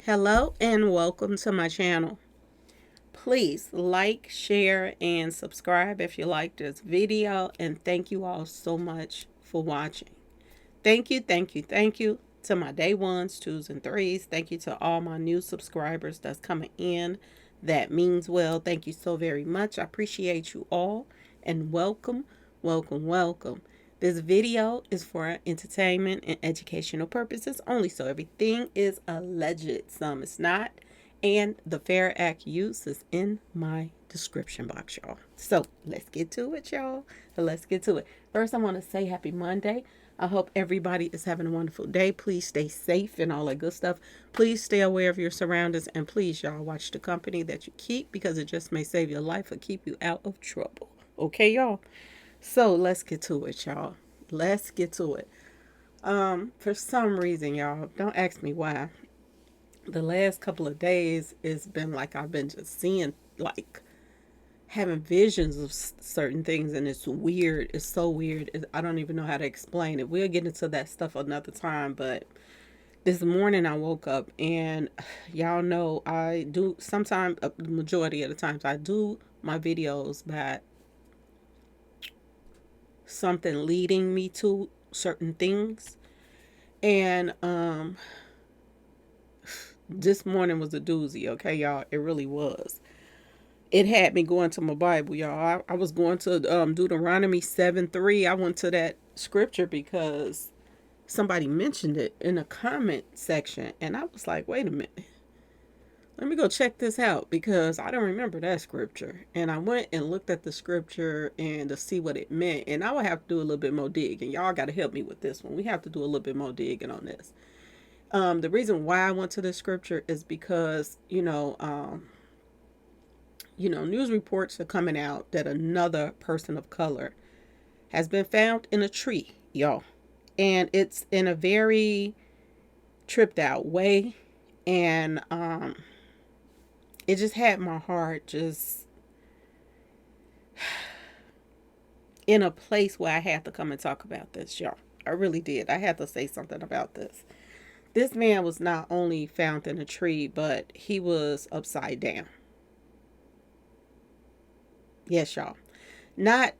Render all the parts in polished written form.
Hello and welcome to my channel. Please like, share, and subscribe if you like this video. And thank you all so much for watching. Thank you to my day ones, twos, and threes. Thank you to all my new subscribers that's coming in. That means well. Thank you so very much. I appreciate you all and welcome. This video is for entertainment and educational purposes only, so everything is alleged. Some is not. And the Fair Act use is in my description box, y'all. So let's get to it, y'all. Let's get to it. First, I want to say happy Monday. I hope everybody is having a wonderful day. Please stay safe and all that good stuff. Please stay aware of your surroundings. And please, y'all, watch the company that you keep because it just may save your life or keep you out of trouble. Okay, y'all? So let's get to it, y'all. Let's get to it. For some reason, y'all, don't ask me why. The last couple of days, it's been like I've been just seeing, like, having visions of certain things, and it's weird. It's so weird. I don't even know how to explain it. We'll get into that stuff another time, but this morning I woke up and y'all know I do sometimes, the majority of the times, I do my videos by something leading me to certain things. And this morning was a doozy, okay, y'all. It really was. It had me going to my Bible, y'all. I was going to Deuteronomy 7:3. I went to that scripture because somebody mentioned it in a comment section. And I was like, wait a minute. Let me go check this out because I don't remember that scripture. And I went and looked at the scripture and to see what it meant. And I would have to do a little bit more digging. Y'all got to help me with this one. We have to do a little bit more digging on this. The reason why I went to this scripture is because, news reports are coming out that another person of color has been found in a tree, y'all. And it's in a very tripped out way. And it just had my heart just in a place where I had to come and talk about this, y'all. I really did. I had to say something about this. This man was not only found in a tree, but he was upside down. Yes, y'all. Not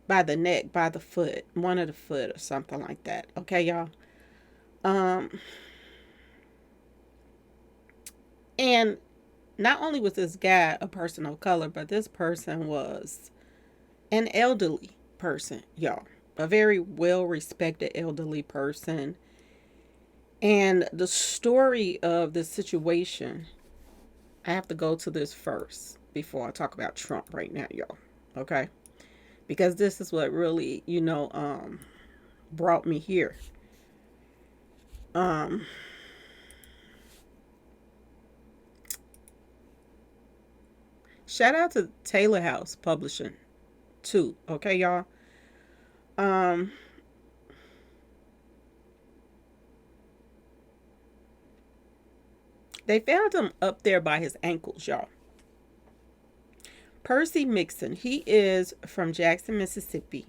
by the neck, by the foot, one of the foot or something like that. Okay, y'all. Um and not only was this guy a person of color, but this person was an elderly person, y'all. A very well respected elderly person. And the story of the situation, I have to go to this first before I talk about Trump right now, y'all. Okay? Because this is what really, brought me here. Um, Shout out to Taylor House Publishing too. Okay, y'all. Um, they found him up there by his ankles, y'all. Percy Mixon, he is from Jackson, Mississippi,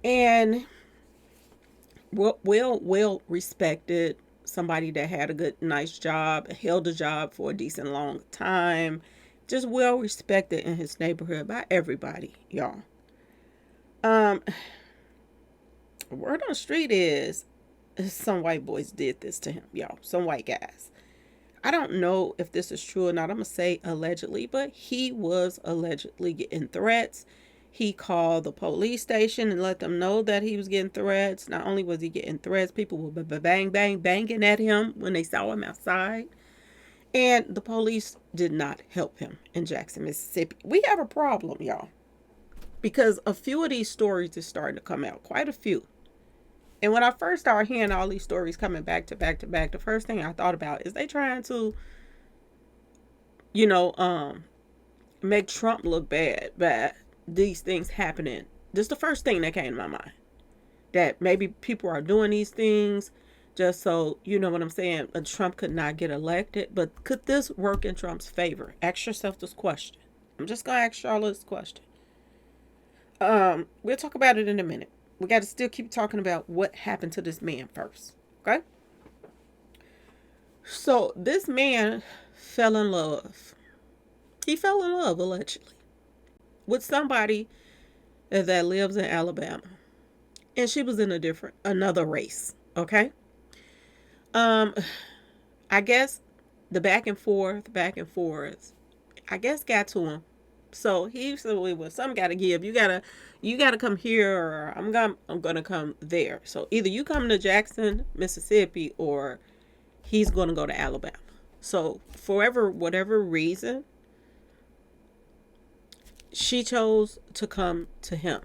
and well respected. Somebody that had a good, nice job, held a job for a decent long time, just well respected in his neighborhood by everybody, y'all. Um, Word on the street is some white boys did this to him, y'all. Some white guys. I don't know if this is true or not. I'm going to say allegedly, but he was allegedly getting threats. He called the police station and let them know that he was getting threats. Not only was he getting threats, people were banging at him when they saw him outside. And the police did not help him in Jackson, Mississippi. We have a problem, y'all, because a few of these stories is starting to come out, quite a few. And when I first started hearing all these stories coming back to back to back, the first thing I thought about is they trying to, you know, um, make Trump look bad by these things happening. This is the first thing that came to my mind. That maybe people are doing these things just so, you know what I'm saying, Trump could not get elected. But could this work in Trump's favor? Ask yourself this question. I'm just going to ask y'all this question. We'll talk about it in a minute. We got to still keep talking about what happened to this man first. Okay? So this man fell in love. He fell in love, allegedly, with somebody that lives in Alabama. And she was in another race. Okay. Um, I guess the back and forth, I guess got to him. So he said, "Well, some got to give. You gotta come here, or I'm gonna come there. So either you come to Jackson, Mississippi, or he's gonna go to Alabama." So for whatever reason, she chose to come to him.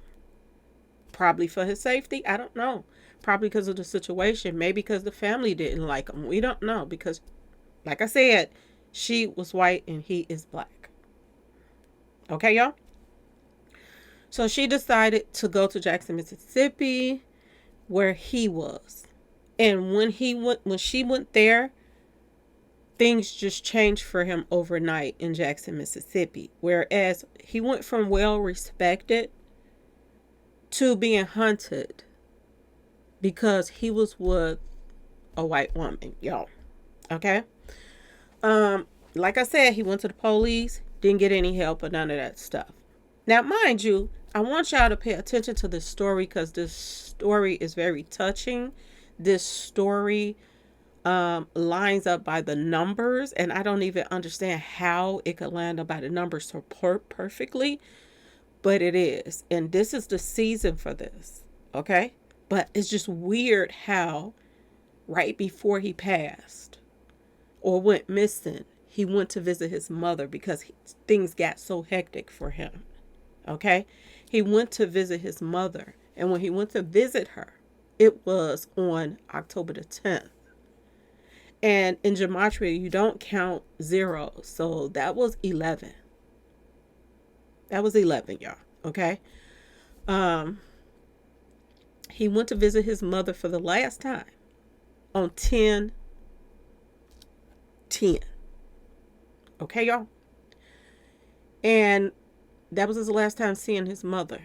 Probably for his safety. I don't know. Probably because of the situation. Maybe because the family didn't like him. We don't know. Because, like I said, she was white and he is black. Okay, y'all? So she decided to go to Jackson, Mississippi, where he was. And when she went there, things just changed for him overnight in Jackson, Mississippi. Whereas he went from well respected to being hunted because he was with a white woman, y'all. Okay? Like I said, he went to the police, didn't get any help or none of that stuff. Now, mind you, I want y'all to pay attention to this story because this story is very touching. This story lines up by the numbers, and I don't even understand how it could line up by the numbers so perfectly, but it is. And this is the season for this, okay? But it's just weird how right before he passed or went missing, he went to visit his mother because things got so hectic for him. Okay? He went to visit his mother. And when he went to visit her, it was on October the 10th. And in gematria, you don't count zeros. So that was 11. That was 11, y'all. Okay? He went to visit his mother for the last time on 10/10. Okay, y'all? And that was his last time seeing his mother.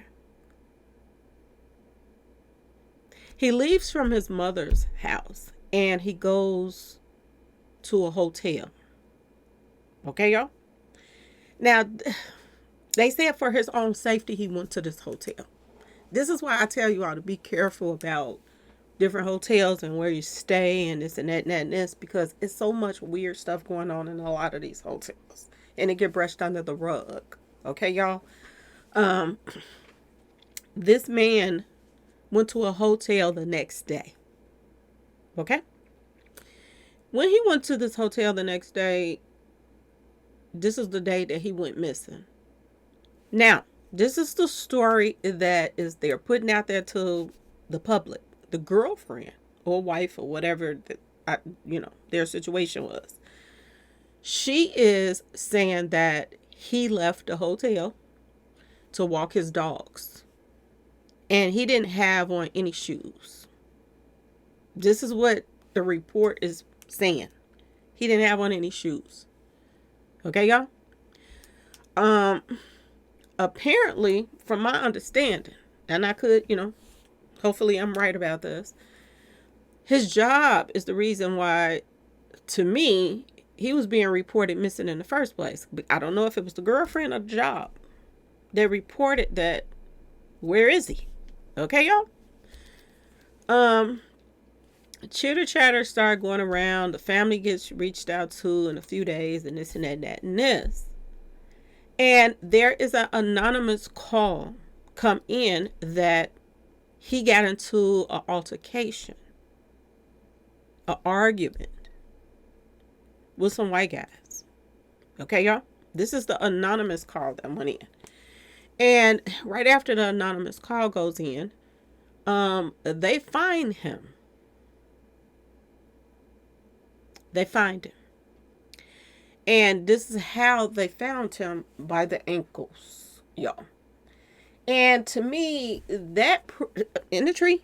He leaves from his mother's house and he goes to a hotel. Okay, y'all? Now, they said for his own safety, he went to this hotel. This is why I tell you all to be careful about different hotels and where you stay and this and that and that and this, because it's so much weird stuff going on in a lot of these hotels and it get brushed under the rug. Okay, y'all? This man went to a hotel the next day. Okay? When he went to this hotel the next day, this is the day that he went missing. Now, this is the story that is they're putting out there to the public. The girlfriend or wife or whatever their situation was. She is saying that he left the hotel to walk his dogs. And he didn't have on any shoes. This is what the report is saying. He didn't have on any shoes. Okay, y'all? Apparently, from my understanding, and I could, hopefully I'm right about this. His job is the reason why, to me, he was being reported missing in the first place. I don't know if it was the girlfriend or the job. They reported that, where is he? Okay, y'all? Chitter chatter started going around. The family gets reached out to in a few days and this and that and that and this. And there is an anonymous call come in that he got into an altercation, an argument with some white guys. Okay, y'all? This is the anonymous call that went in. And right after the anonymous call goes in, they find him. They find him. And this is how they found him, by the ankles, y'all. And to me, that in the tree.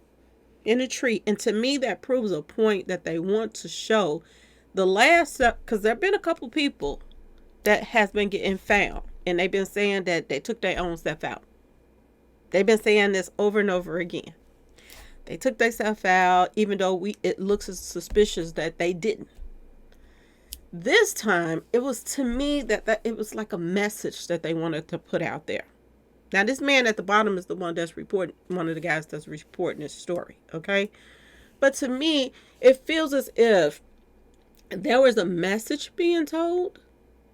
And to me, that proves a point that they want to show. The last, because there have been a couple people that has been getting found. And they've been saying that they took their own stuff out. They've been saying this over and over again. They took their stuff out, even though it looks as suspicious that they didn't. This time, it was to me that it was like a message that they wanted to put out there. Now, this man at the bottom is the one that's reporting, one of the guys that's reporting this story, okay? But to me, it feels as if there was a message being told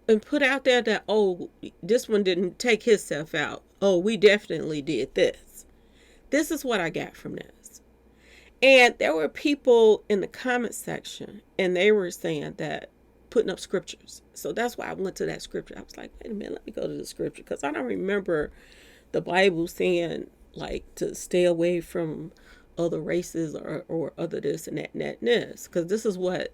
and put out there that, oh, this one didn't take himself out. Oh, we definitely did this. This is what I got from this. And there were people in the comment section, and they were saying that, putting up scriptures. So that's why I went to that scripture. I was like, wait a minute, let me go to the scripture, because I don't remember the Bible saying like to stay away from other races or other this and that and that and this. Because this is what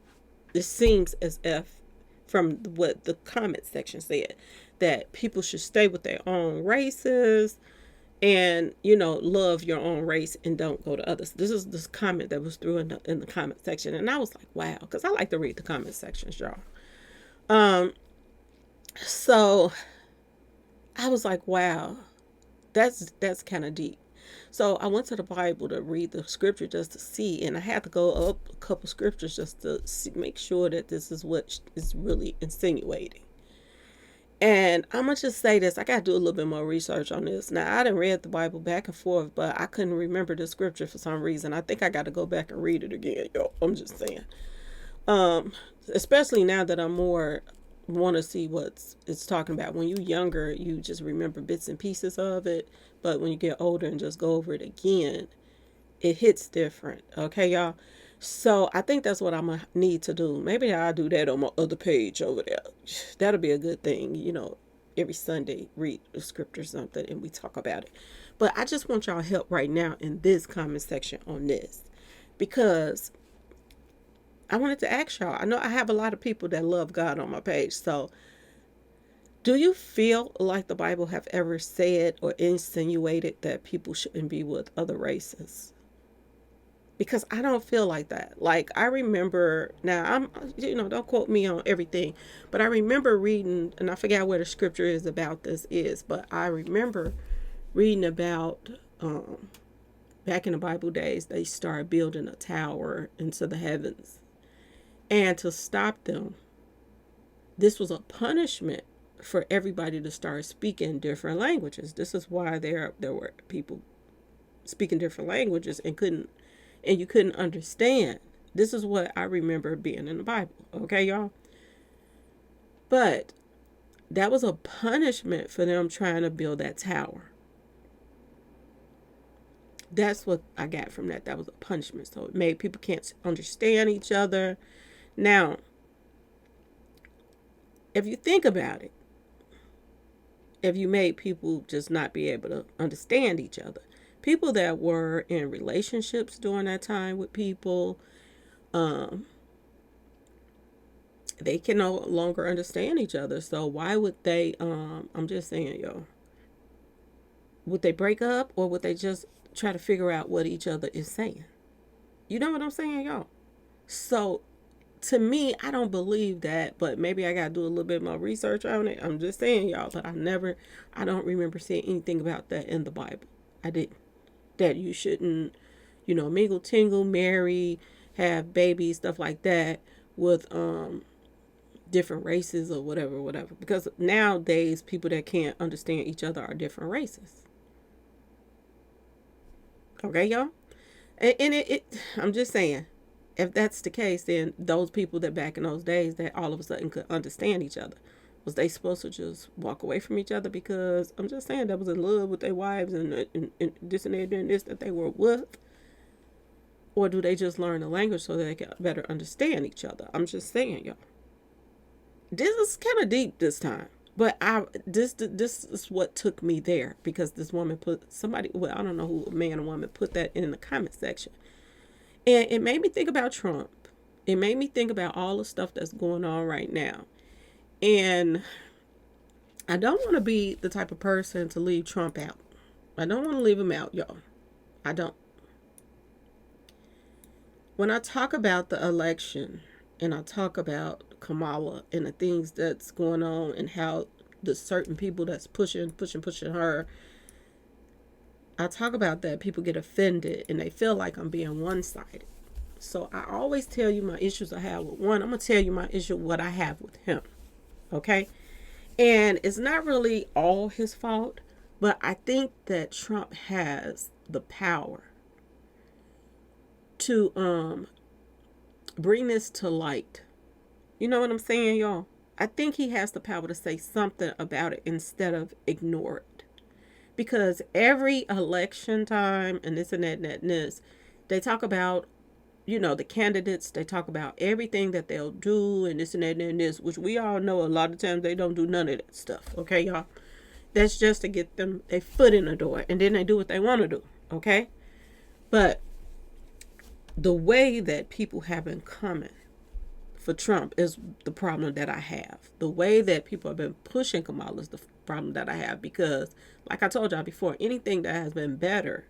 it seems as if from what the comment section said, that people should stay with their own races and, you know, love your own race and don't go to others. This is this comment that was through in the comment section. And I was like, wow, because I like to read the comment sections, y'all. So I was like, wow, that's kind of deep. So I went to the Bible to read the scripture just to see, and I had to go up a couple scriptures just to see, make sure that this is what is really insinuating. And I'm going to just say this. I got to do a little bit more research on this. Now, I done read the Bible back and forth, but I couldn't remember the scripture for some reason. I think I got to go back and read it again, yo. I'm just saying. Especially now that I'm more want to see what it's talking about. When you're younger, you just remember bits and pieces of it. But when you get older and just go over it again, it hits different. Okay, y'all? So I think that's what I'm going to need to do. Maybe I'll do that on my other page over there. That'll be a good thing. You know, every Sunday, read the scripture or something and we talk about it. But I just want y'all help right now in this comment section on this. Because I wanted to ask y'all. I know I have a lot of people that love God on my page. So do you feel like the Bible have ever said or insinuated that people shouldn't be with other races? Because I don't feel like that. Like, I remember, now I'm, you know, don't quote me on everything, but I remember reading, and I forgot where the scripture is about this is, but I remember reading about, back in the Bible days, they started building a tower into the heavens. And to stop them, this was a punishment for everybody to start speaking different languages. This is why there were people speaking different languages and you couldn't understand. This is what I remember being in the Bible. Okay, y'all? But that was a punishment for them trying to build that tower. That's what I got from that. That was a punishment. So it made people can't understand each other. Now, if you think about it, if you made people just not be able to understand each other, people that were in relationships during that time with people, they can no longer understand each other. So why would they, I'm just saying, yo, would they break up or would they just try to figure out what each other is saying? You know what I'm saying, y'all? So to me, I don't believe that, but maybe I got to do a little bit more research on it. I'm just saying, y'all, but I don't remember seeing anything about that in the Bible. I didn't. That you shouldn't, you know, mingle, tingle, marry, have babies, stuff like that with different races or whatever. Because nowadays, people that can't understand each other are different races. Okay, y'all? And I'm just saying, if that's the case, then those people that back in those days that all of a sudden could understand each other, was they supposed to just walk away from each other because I'm just saying that was in love with their wives and this and that and this that they were with? Or do they just learn the language so that they can better understand each other? I'm just saying, y'all. This is kind of deep this time. But this is what took me there, because this woman I don't know who, a man or woman, put that in the comment section. And it made me think about Trump. It made me think about all the stuff that's going on right now. And I don't want to be the type of person to leave Trump out. I don't want to leave him out, y'all. I don't. When I talk about the election and I talk about Kamala and the things that's going on and how the certain people that's pushing her, I talk about that. People get offended and they feel like I'm being one-sided. So I always tell you my issues I have with one. I'm going to tell you my issue, what I have with him. Okay. And it's not really all his fault, but I think that Trump has the power to bring this to light. You know what I'm saying, y'all? I think he has the power to say something about it instead of ignore it. Because every election time and this and that and that and this, they talk about, the candidates, they talk about everything that they'll do and this and that and this, which we all know a lot of times they don't do none of that stuff. Okay, y'all? That's just to get them their foot in the door, and then they do what they want to do. Okay? But the way that people have been coming for Trump is the problem that I have. The way that people have been pushing Kamala is the problem that I have, because, like I told y'all before, anything that has been better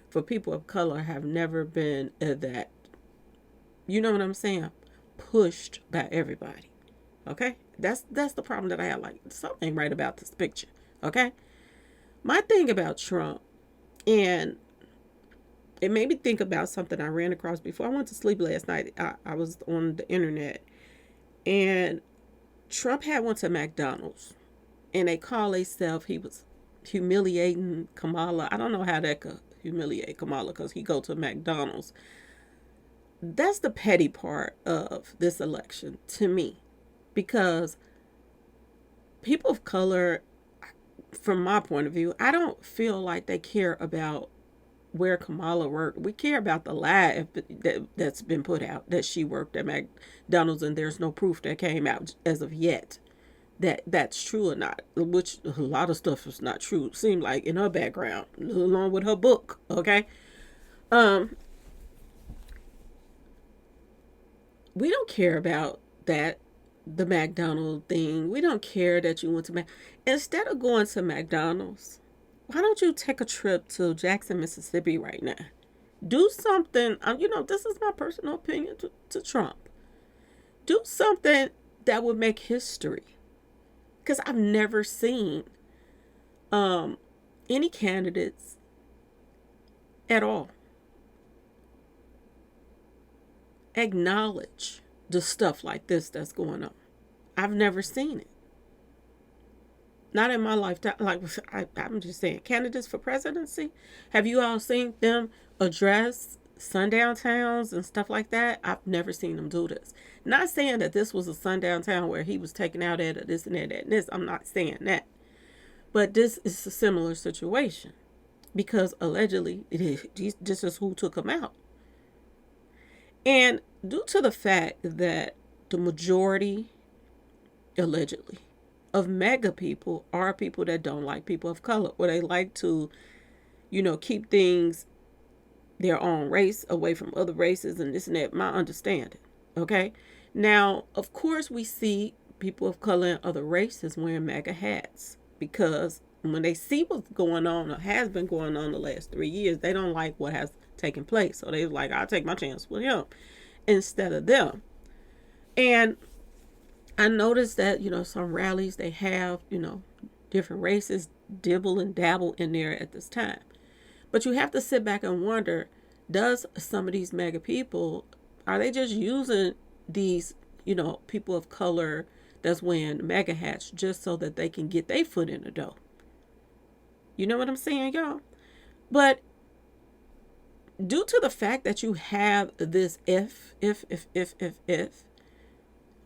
for people of color have never been that, you know what I'm saying, pushed by everybody. Okay? That's the problem that I have. Like, something right about this picture. Okay? My thing about Trump, and it made me think about something I ran across before I went to sleep last night. I was on the internet, and Trump had went to McDonald's, and they call themselves, he was humiliating Kamala. I don't know how that could humiliate Kamala, because he go to McDonald's. That's the petty part of this election to me, because people of color, from my point of view, I don't feel like they care about where Kamala worked. We care about the lie that's been put out, that she worked at McDonald's, and there's no proof that came out as of yet that that's true or not, which a lot of stuff is not true, it seemed like, in her background, along with her book. Okay. We don't care about that, the McDonald's thing. We don't care that you went to instead of going to McDonald's, why don't you take a trip to Jackson, Mississippi right now? Do something. This is my personal opinion to Trump. Do something that would make history. Because I've never seen any candidates at all acknowledge the stuff like this that's going on. I've never seen it. Not in my lifetime. Like, I'm just saying, candidates for presidency, have you all seen them address sundown towns and stuff like that? I've never seen them do this. Not saying that this was a sundown town where he was taken out at, or this and that and this. I'm not saying that. But this is a similar situation, because allegedly this is who took him out. And due to the fact that the majority, allegedly, of MAGA people are people that don't like people of color, or they like to, keep things their own race away from other races and this and that, my understanding. Okay? Now, of course, we see people of color and other races wearing MAGA hats, because when they see what's going on, or has been going on the last 3 years, they don't like what has taken place. So they're like, I'll take my chance with him instead of them. And I noticed that, some rallies, they have, different races dibble and dabble in there at this time. But you have to sit back and wonder, does some of these MAGA people, are they just using these, people of color that's wearing MAGA hats just so that they can get their foot in the door? You know what I'm saying, y'all? But due to the fact that you have this if,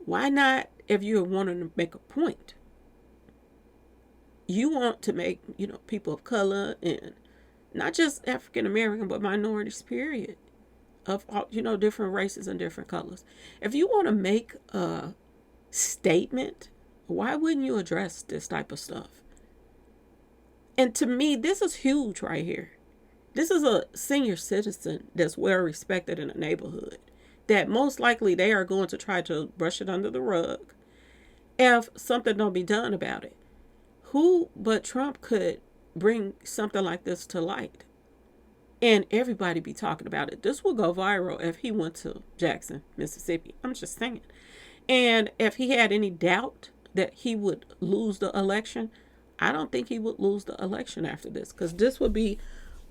why not, if you're wanting to make a point, you want to make, people of color, and not just African American, but minorities, period, of, different races and different colors. If you want to make a statement, why wouldn't you address this type of stuff? And to me, this is huge right here. This is a senior citizen that's well respected in a neighborhood, that most likely they are going to try to brush it under the rug if something don't be done about it. Who but Trump could bring something like this to light and everybody be talking about it? This will go viral if he went to Jackson, Mississippi. I'm just saying. And if he had any doubt that he would lose the election, I don't think he would lose the election after this, because this would be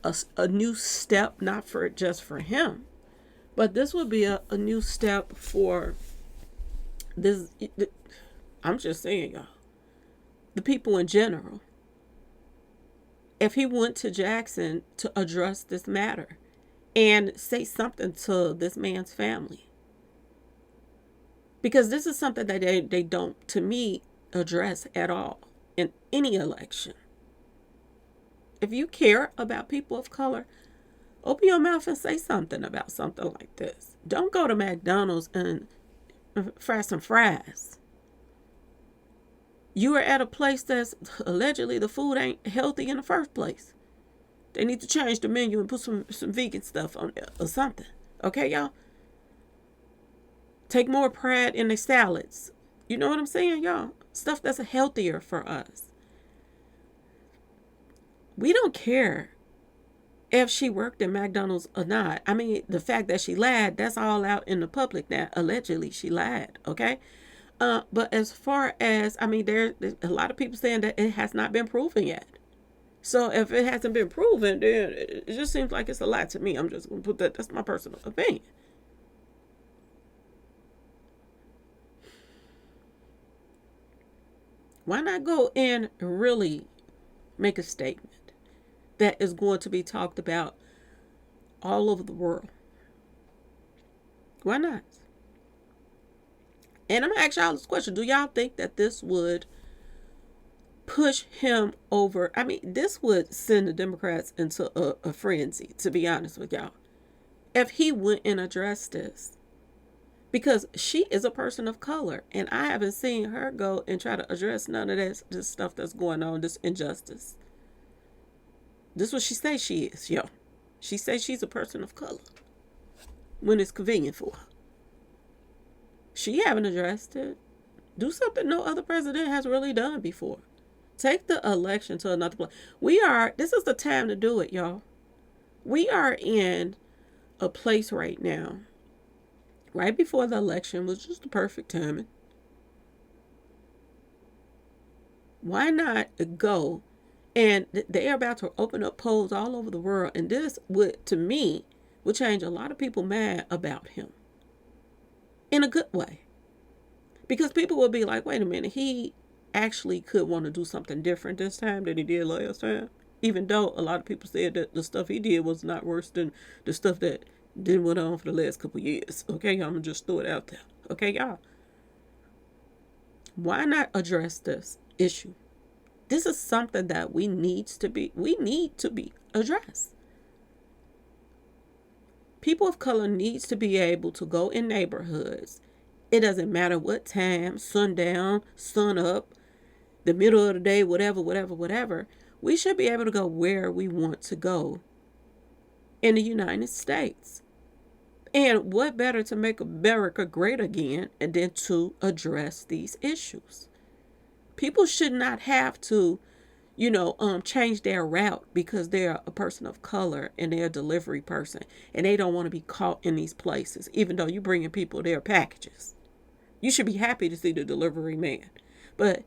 a new step, not for just for him, But this would be a new step for this. I'm just saying, y'all, the people in general. If he went to Jackson to address this matter and say something to this man's family, because this is something that they don't, to me, address at all in any election. If you care about people of color, open your mouth and say something about something like this. Don't go to McDonald's and fry some fries. You are at a place that's allegedly the food ain't healthy in the first place. They need to change the menu and put some vegan stuff on there or something. Okay, y'all? Take more pride in the salads. You know what I'm saying, y'all? Stuff that's healthier for us. We don't care if she worked at McDonald's or not. I mean, the fact that she lied, that's all out in the public now. Allegedly, she lied, okay? But as far as, I mean, there's a lot of people saying that it has not been proven yet. So if it hasn't been proven, then it just seems like it's a lie to me. I'm just going to put that, that's my personal opinion. Why not go and really make a statement that is going to be talked about all over the world? Why not? And I'm going to ask y'all this question. Do y'all think that this would push him over? I mean, this would send the Democrats into a frenzy, to be honest with y'all, if he went and addressed this. Because she is a person of color, and I haven't seen her go and try to address none of this stuff that's going on, this injustice. This is what she says she is, yo. She says she's a person of color when it's convenient for her. She haven't addressed it. Do something no other president has really done before. Take the election to another place. This is the time to do it, y'all. We are in a place right now, right before the election, was just the perfect timing. Why not go? And they are about to open up polls all over the world. And this would, to me, would change a lot of people mad about him. In a good way. Because people will be like, wait a minute, he actually could want to do something different this time than he did last time. Even though a lot of people said that the stuff he did was not worse than the stuff that did went on for the last couple of years. Okay, I'm going to just throw it out there. Okay, y'all. Why not address this issue? This is something that we need to be addressed. People of color needs to be able to go in neighborhoods. It doesn't matter what time, sundown, sun up, the middle of the day, whatever. We should be able to go where we want to go in the United States. And what better to make America great again and then to address these issues? People should not have to, change their route because they're a person of color and they're a delivery person and they don't want to be caught in these places, even though you're bringing people their packages. You should be happy to see the delivery man. But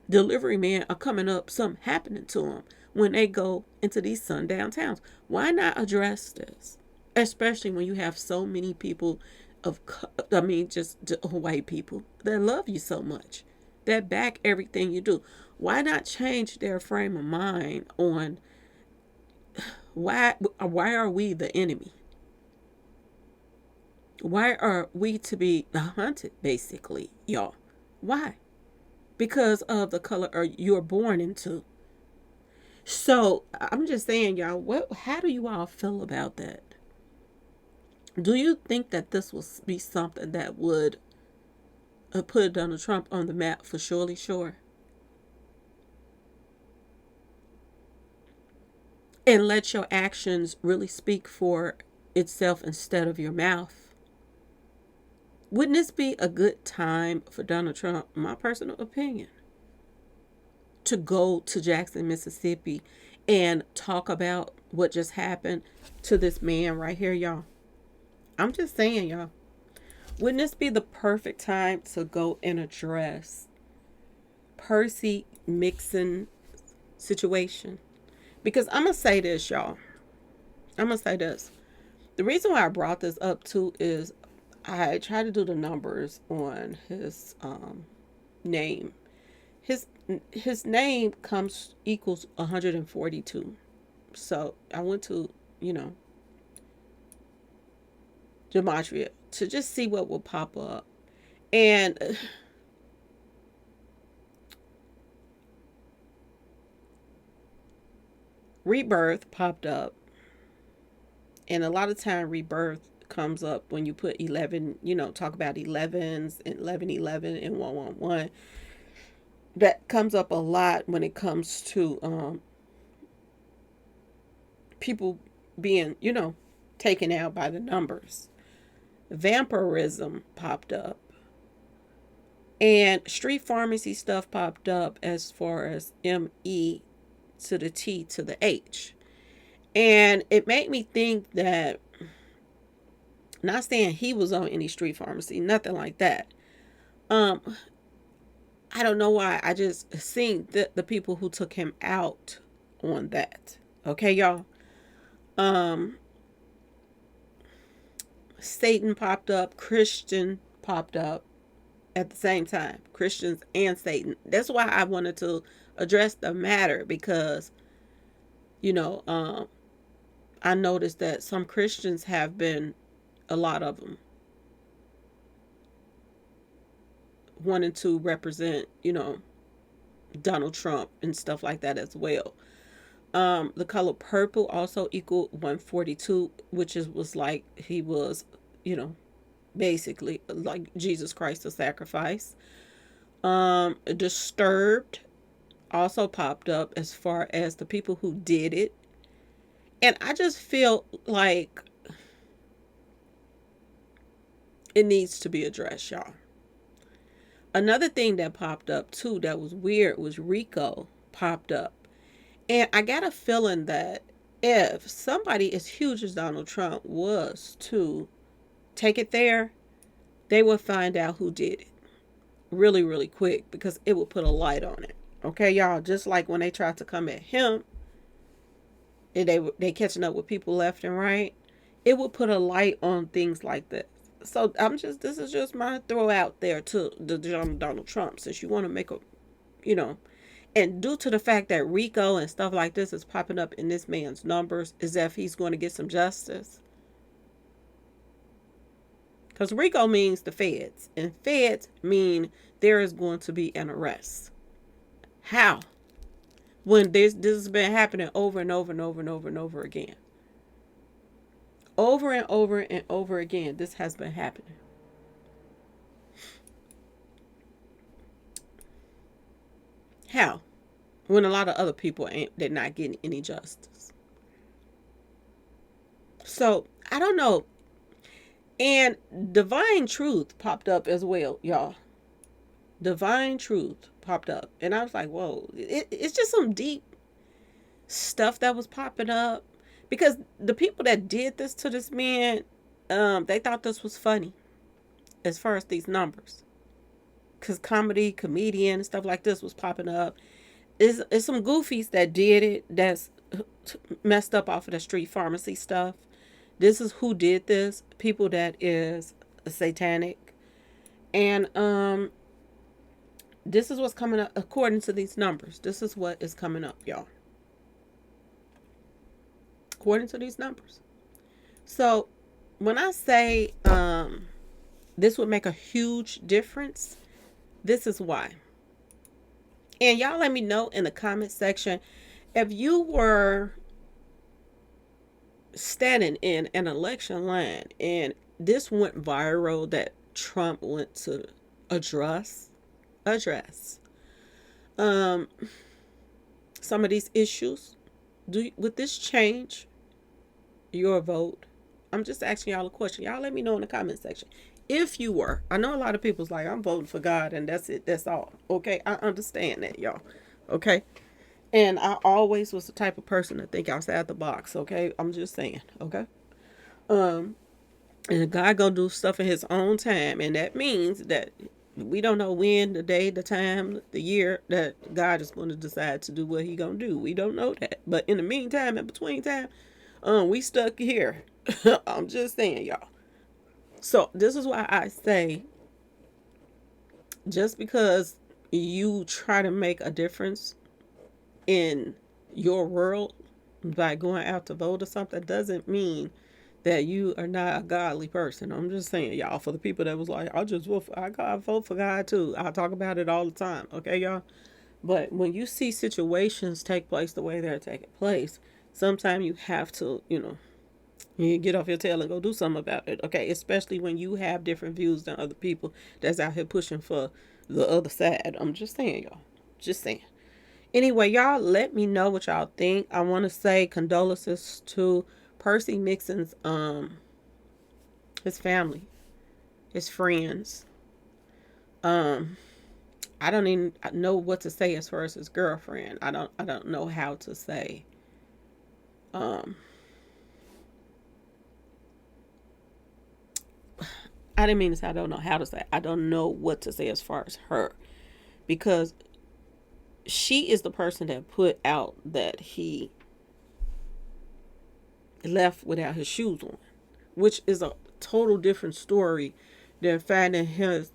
delivery men are coming up, something happening to them when they go into these sundown towns. Why not address this? Especially when you have so many people just white people that love you so much, that back everything you do. Why not change their frame of mind on why are we the enemy? Why are we to be hunted, basically, y'all? Why? Because of the color you're born into. So I'm just saying, y'all, how do you all feel about that? Do you think that this will be something that would put Donald Trump on the map for surely sure? And let your actions really speak for itself instead of your mouth? Wouldn't this be a good time for Donald Trump, my personal opinion, to go to Jackson, Mississippi and talk about what just happened to this man right here, y'all? I'm just saying, y'all. Wouldn't this be the perfect time to go and address Percy Mixon situation? Because I'm going to say this, y'all. I'm going to say this. The reason why I brought this up too is I tried to do the numbers on his name. His his name comes equals 142. So I went to, you know, gematria to just see what will pop up. And rebirth popped up. And a lot of time rebirth comes up when you put 11, you know, talk about 11s and 1111 and 111. That comes up a lot when it comes to people being, you know, taken out by the numbers. Vampirism popped up. And street pharmacy stuff popped up as far as ME to the T to the H. And it made me think that, not saying he was on any street pharmacy, nothing like that. Um, I don't know why. I just seen the people who took him out on that. Okay, y'all. Um, Satan popped up, Christian popped up at the same time. Christians and Satan. That's why I wanted to address the matter because, you know, I noticed that some Christians have been, a lot of them, wanting to represent, you know, Donald Trump and stuff like that as well. The color purple also equaled 142, which was like he was, you know, basically like Jesus Christ, the sacrifice. Disturbed also popped up as far as the people who did it. And I just feel like it needs to be addressed, y'all. Another thing that popped up too that was weird was Rico popped up. And I got a feeling that if somebody as huge as Donald Trump was to take it there, they would find out who did it really, really quick because it would put a light on it. Okay, y'all, just like when they tried to come at him, and they catching up with people left and right, it would put a light on things like this. So this is just my throw out there to the Donald Trump, since you want to make a, you know, and due to the fact that Rico and stuff like this is popping up in this man's numbers, is if he's going to get some justice. Because Rico means the feds, and feds mean there is going to be an arrest. How? When this has been happening over and over and over and over and over again. Over and over and over again, this has been happening. How? When a lot of other people they're not getting any justice. So I don't know. And divine truth popped up as well, y'all. Divine truth popped up, and I was like, whoa, it's just some deep stuff that was popping up, because the people that did this to this man, they thought this was funny as far as these numbers, because comedian and stuff like this was popping up. It's some goofies that did it, that's messed up off of the street pharmacy stuff. This is who did this, people that is satanic. And this is what's coming up according to these numbers. This is what is coming up, y'all, according to these numbers. So when I say this would make a huge difference, this is why. And y'all let me know in the comment section if you were standing in an election line and this went viral, that Trump went to address some of these issues. Would this change your vote? I'm just asking y'all a question. Y'all let me know in the comment section if you were. I know a lot of people's like, I'm voting for God and that's it, that's all. Okay, I understand that, y'all. Okay, and I always was the type of person to think outside the box. Okay, I'm just saying. Okay, and God gonna do stuff in His own time, and that means that we don't know when, the day, the time, the year that God is going to decide to do what He gonna do. We don't know that. But in the meantime, in between time, we stuck here. I'm just saying, y'all. So this is why I say, just because you try to make a difference in your world by going out to vote or something doesn't mean that you are not a godly person. I'm just saying, y'all, for the people that was like, I'll just vote for, I gotta vote for God too. I talk about it all the time. Okay, y'all. But when you see situations take place the way they're taking place, sometimes you have to, you get off your tail and go do something about it. Okay, especially when you have different views than other people that's out here pushing for the other side. I'm just saying, y'all. Just saying. Anyway, y'all, let me know what y'all think. I want to say condolences to Percy Mixon's his family, his friends. Um I don't even know what to say as far as his girlfriend. I don't know how to say. Um I didn't mean to say I don't know how to say. I don't know what to say as far as her, because she is the person that put out that he left without his shoes on, which is a total different story than finding his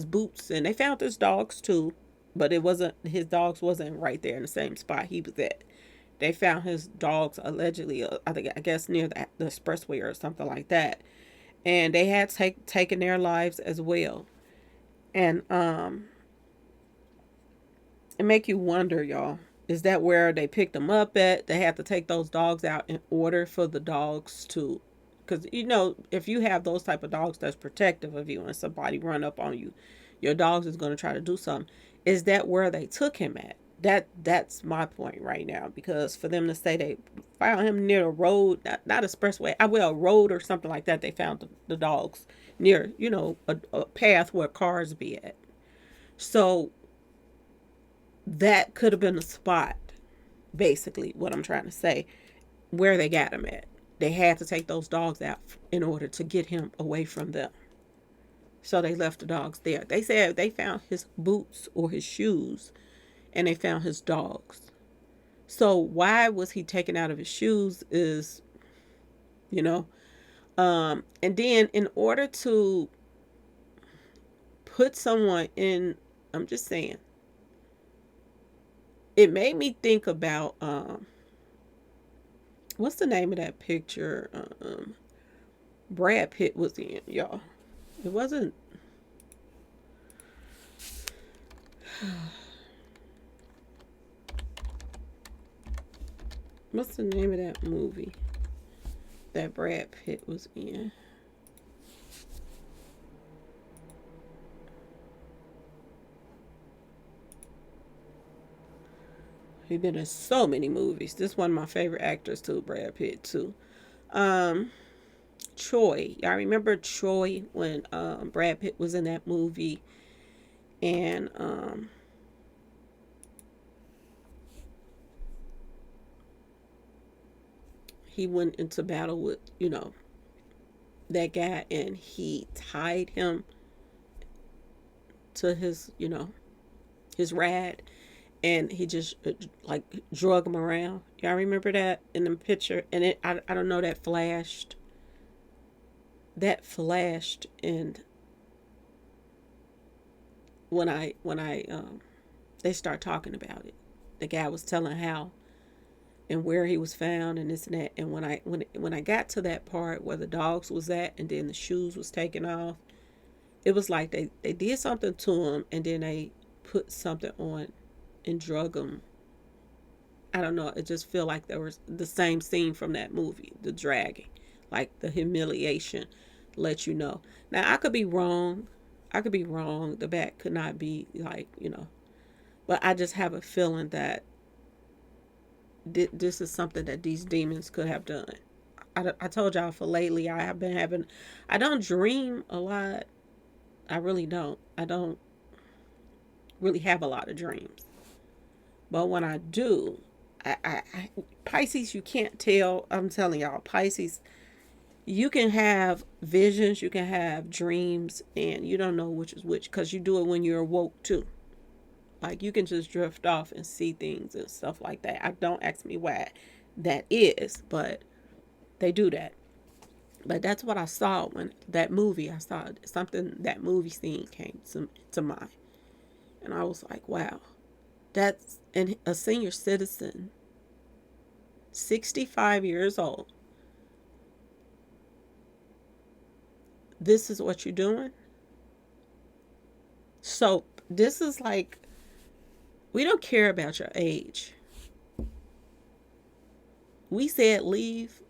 boots. And they found his dogs too, but it wasn't, his dogs wasn't right there in the same spot he was at. They found his dogs allegedly, I guess near the expressway or something like that, and they had taken their lives as well. And it make you wonder, y'all. Is that where they picked them up at? They had to take those dogs out in order for the dogs to, because if you have those type of dogs that's protective of you and somebody run up on you, your dogs is going to try to do something. Is that where they took him at? That's my point right now, because for them to say they found him near a road, not expressway, a road or something like that, they found the dogs near, a path where cars be at. So that could have been a spot, basically, what I'm trying to say, where they got him at. They had to take those dogs out in order to get him away from them. So they left the dogs there. They said they found his boots or his shoes, and they found his dogs. So why was he taken out of his shoes is, you know, and then in order to put someone in, I'm just saying, it made me think about what's the name of that picture Brad Pitt was in, y'all. It wasn't. What's the name of that movie that Brad Pitt was in? He's been in so many movies. This is one of my favorite actors too, Brad Pitt too. Um, Troy. Y'all remember Troy when Brad Pitt was in that movie, and he went into battle with that guy, and he tied him to his rad, and he just like drug him around. Y'all remember that in the picture? And I don't know, that flashed, and when I they start talking about it, the guy was telling how and where he was found and this and that. And when I got to that part where the dogs was at and then the shoes was taken off, it was like they did something to him, and then they put something on and drug him. I don't know. It just feel like there was the same scene from that movie, the dragging, like the humiliation. Let you know. Now I could be wrong. I could be wrong. The back could not be but I just have a feeling that this is something that these demons could have done. I told y'all, for lately I have been having, I don't dream a lot. I really don't. I don't really have a lot of dreams. But when I do, I Pisces, you can't tell. I'm telling y'all, Pisces, you can have visions, you can have dreams, and you don't know which is which, because you do it when you're awoke too. Like, you can just drift off and see things and stuff like that. I don't ask me why that is, but they do that. But that's what I saw when that movie, I saw something, that movie scene came to mind. And I was like, wow, that's a senior citizen, 65 years old. This is what you're doing. So this is like, we don't care about your age. We said leave,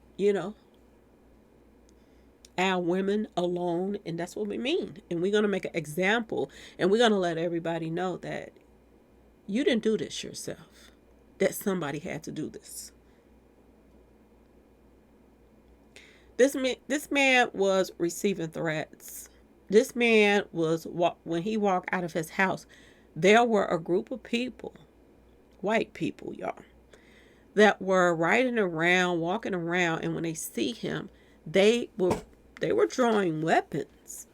our women alone, and that's what we mean. And we're going to make an example, and we're going to let everybody know that you didn't do this yourself, that somebody had to do this. This man was receiving threats. This man was, when he walked out of his house, there were a group of people, white people, y'all, that were riding around, walking around, and when they see him, they were drawing weapons.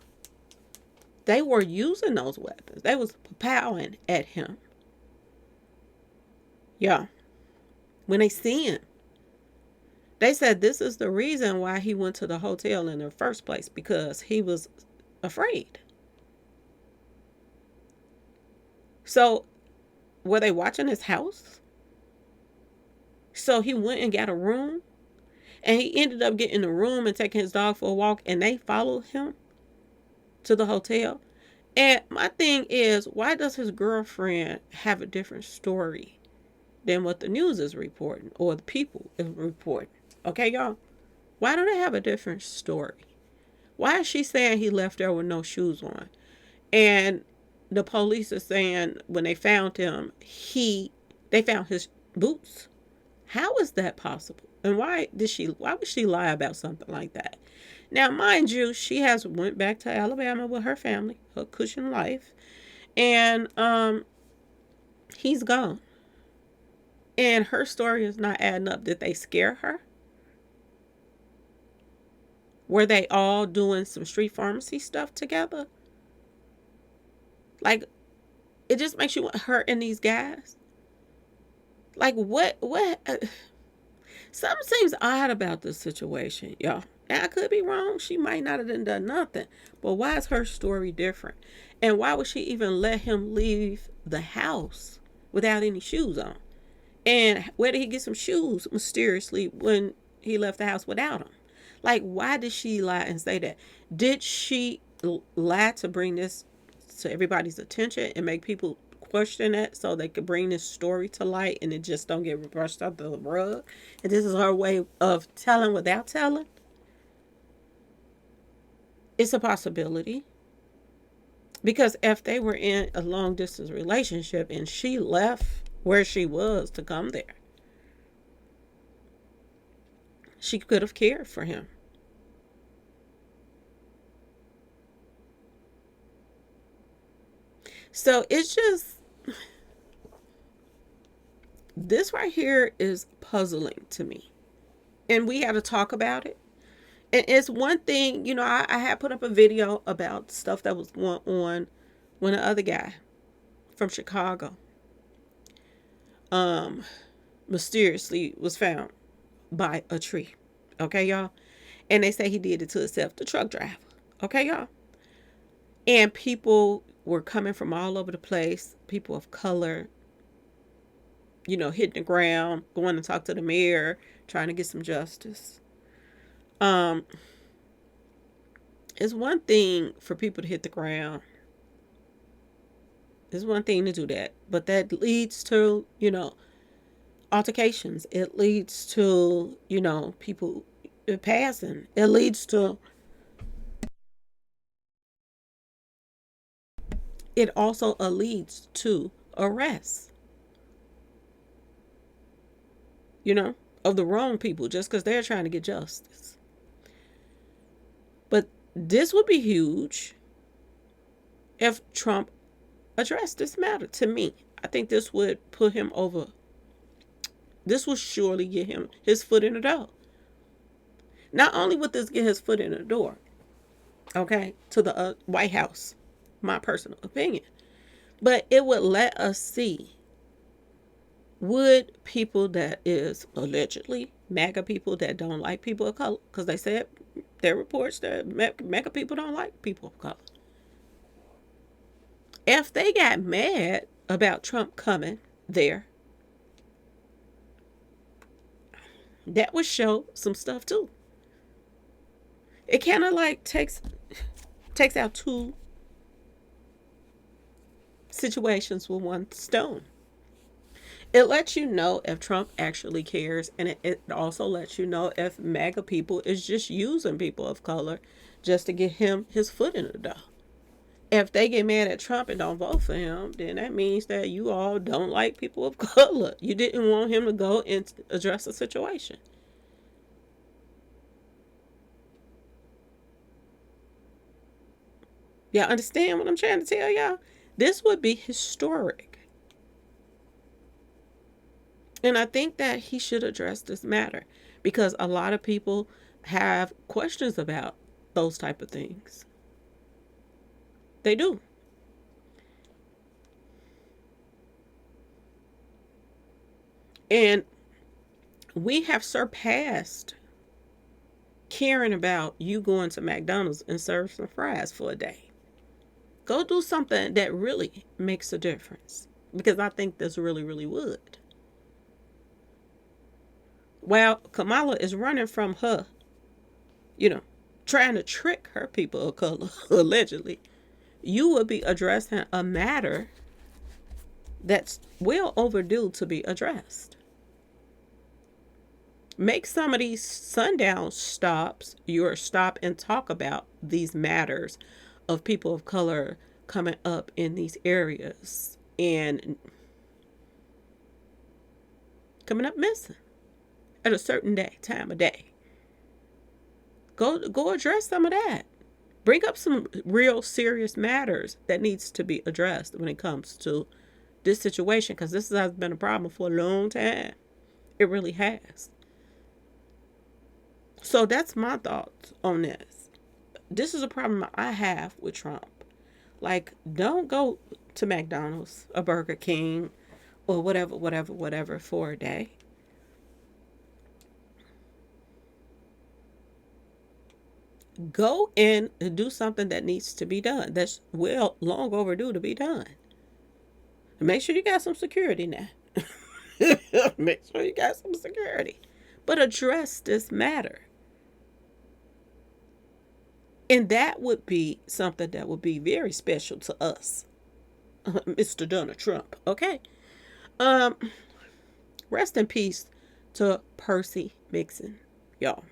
They were using those weapons. They was powering at him. Yeah. When they see him, they said this is the reason why he went to the hotel in the first place, because he was afraid. So were they watching his house? So he went and got a room, and he ended up getting a room and taking his dog for a walk, and they followed him to the hotel. And my thing is, why does his girlfriend have a different story than what the news is reporting or the people is reporting? Okay, y'all? Why do they have a different story? Why is she saying he left there with no shoes on? And the police are saying when they found him, they found his boots. How is that possible? And why would she lie about something like that? Now, mind you, she has went back to Alabama with her family, her cushion life, and he's gone. And her story is not adding up. Did they scare her? Were they all doing some street pharmacy stuff together? Like, it just makes you want her and these guys. Like, what? Something seems odd about this situation, y'all. Now, I could be wrong. She might not have done nothing. But why is her story different? And why would she even let him leave the house without any shoes on? And where did he get some shoes mysteriously when he left the house without them? Like, why did she lie and say that? Did she lie to bring this to everybody's attention and make people question it so they could bring this story to light and it just don't get brushed under the rug? And this is her way of telling without telling? It's a possibility. Because if they were in a long distance relationship and she left where she was to come there, she could have cared for him. So it's just, this right here is puzzling to me. And we had to talk about it. And it's one thing, I had put up a video about stuff that was going on when the other guy from Chicago mysteriously was found by a tree. Okay, y'all? And they say he did it to himself, the truck driver. Okay, y'all? And people were coming from all over the place, people of color, hitting the ground, going to talk to the mayor, trying to get some justice. It's one thing for people to hit the ground. It's one thing to do that. But that leads to, altercations. It leads to, people passing. It leads to, it also leads to arrests, of the wrong people just because they're trying to get justice. But this would be huge if Trump addressed this matter. To me, I think this would put him over. This will surely get him his foot in the door. Not only would this get his foot in the door, okay, to the White House, my personal opinion, but it would let us see, would people that is allegedly MAGA people that don't like people of color, because they said There are reports that Mecca people don't like people of color. If they got mad about Trump coming there, that would show some stuff too. It kind of like takes out two situations with one stone. It lets you know if Trump actually cares, and it also lets you know if MAGA people is just using people of color just to get him his foot in the door. If they get mad at Trump and don't vote for him, then that means that you all don't like people of color. You didn't want him to go and address the situation. Y'all understand what I'm trying to tell y'all? This would be historic. And I think that he should address this matter because a lot of people have questions about those type of things. They do. And we have surpassed caring about you going to McDonald's and serve some fries for a day. Go do something that really makes a difference because I think this really, really would. While Kamala is running from her, you know, trying to trick her people of color, allegedly, you would be addressing a matter that's well overdue to be addressed. Make some of these sundown stops your stop and talk about these matters of people of color coming up in these areas and coming up missing at a certain time of day. Go address some of that. Bring up some real serious matters that needs to be addressed when it comes to this situation because this has been a problem for a long time. It really has. So that's my thoughts on this. This is a problem I have with Trump. Like, don't go to McDonald's or Burger King or whatever for a day. Go in and do something that needs to be done. That's well long overdue to be done. Make sure you got some security now. Make sure you got some security. But address this matter. And that would be something that would be very special to us, Mr. Donald Trump. Okay. Rest in peace to Percy Mixon, y'all.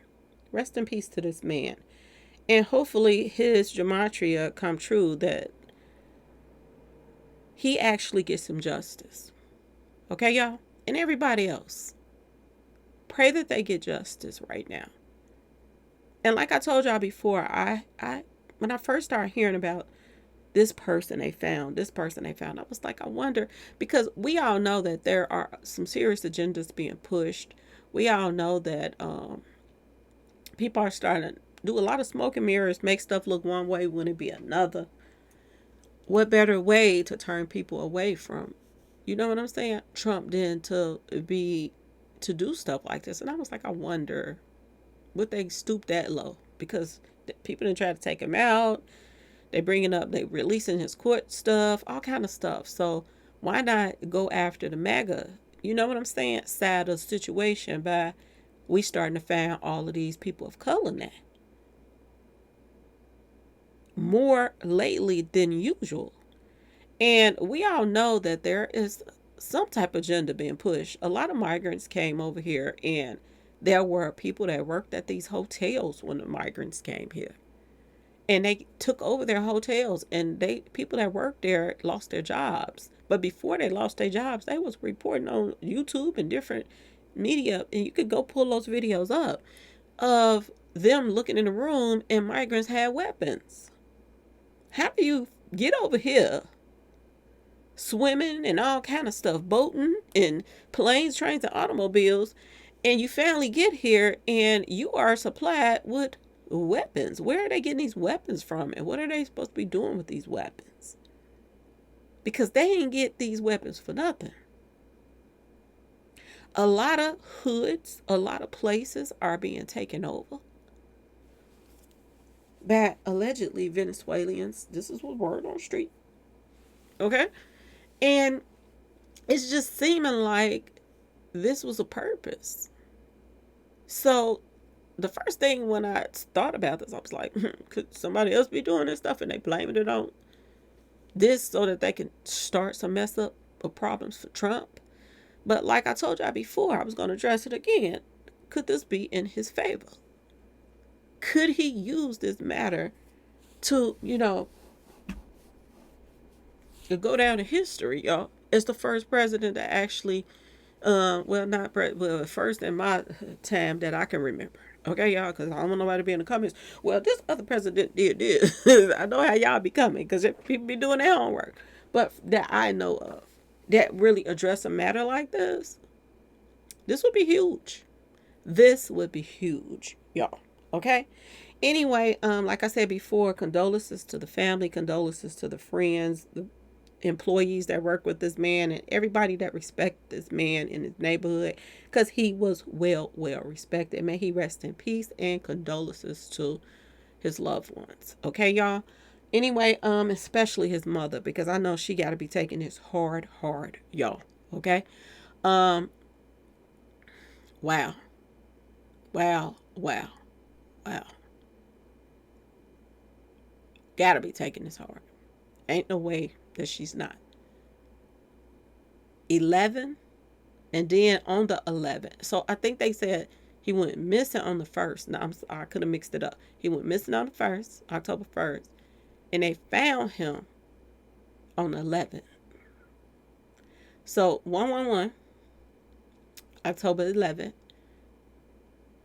Rest in peace to this man. And hopefully his gematria come true that he actually gets some justice. Okay, y'all? And everybody else. Pray that they get justice right now. And like I told y'all before, I when I first started hearing about this person they found, I was like, I wonder, because we all know that there are some serious agendas being pushed. We all know that people are starting to do a lot of smoke and mirrors, make stuff look one way when it be another. What better way to turn people away from, you know what I'm saying, Trump than to do stuff like this? And I was like, I wonder, would they stoop that low? Because people didn't try to take him out. They bringing up, they releasing his court stuff, all kind of stuff. So why not go after the MAGA, you know what I'm saying, side of the situation by we starting to find all of these people of color now. More lately than usual. And we all know that there is some type of agenda being pushed. A lot of migrants came over here, and there were people that worked at these hotels when the migrants came here. And they took over their hotels, and people that worked there lost their jobs. But before they lost their jobs, they was reporting on YouTube and different media, and you could go pull those videos up of them looking in the room and migrants had weapons. How do you get over here swimming and all kind of stuff, boating and planes, trains, and automobiles, and you finally get here and you are supplied with weapons? Where are they getting these weapons from, and what are they supposed to be doing with these weapons? Because they ain't get these weapons for nothing. A lot of hoods, a lot of places are being taken over. by allegedly Venezuelans. This is what word on the street. Okay? And it's just seeming like this was a purpose. So the first thing when I thought about this, I was like, could somebody else be doing this stuff and they blaming it on this so that they can start some mess up of problems for Trump? But like I told y'all before, I was going to address it again. Could this be in his favor? Could he use this matter to, to go down in history, y'all, as the first president to actually, first in my time that I can remember. Okay, y'all, because I don't want nobody to be in the comments. Well, this other president did this. I know how y'all be coming because people be doing their homework. But that I know of that really address a matter like this would be huge. This would be huge, y'all. Okay? Anyway, like I said before, condolences to the family, condolences to the friends, the employees that work with this man, and everybody that respect this man in his neighborhood, because he was well respected. May he rest in peace, and condolences to his loved ones. Okay, y'all? Anyway, especially his mother, because I know she got to be taking this hard, y'all. Okay? Wow. Wow. Wow. Gotta be taking this hard. Ain't no way that she's not. 11, and then on the 11th. So I think they said he went missing on the 1st. No, I could have mixed it up. He went missing on the 1st, October 1st, and they found him on the 11th. So 111, October 11th,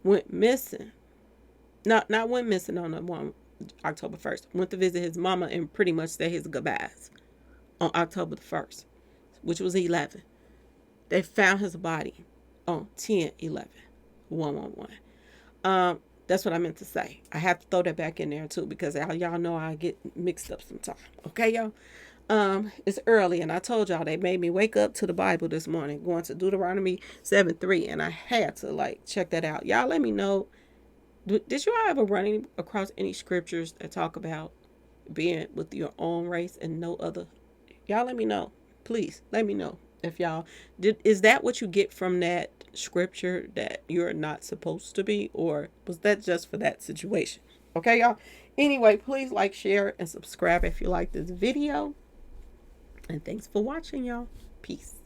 went missing. Not went missing on the October 1st. Went to visit his mama and pretty much say his goodbyes on October the 1st, which was 11. They found his body on 10/11, 111. That's what I meant to say. I have to throw that back in there too because y'all know I get mixed up sometimes. Okay, y'all. It's early, and I told y'all they made me wake up to the Bible this morning, going to Deuteronomy 7:3, and I had to check that out. Y'all, let me know. Did you ever run across any scriptures that talk about being with your own race and no other? Y'all, let me know. Please, let me know if y'all is that what you get from that scripture, that you're not supposed to be, or was that just for that situation? Okay, y'all. Anyway, please share, and subscribe if you like this video. And thanks for watching, y'all. Peace.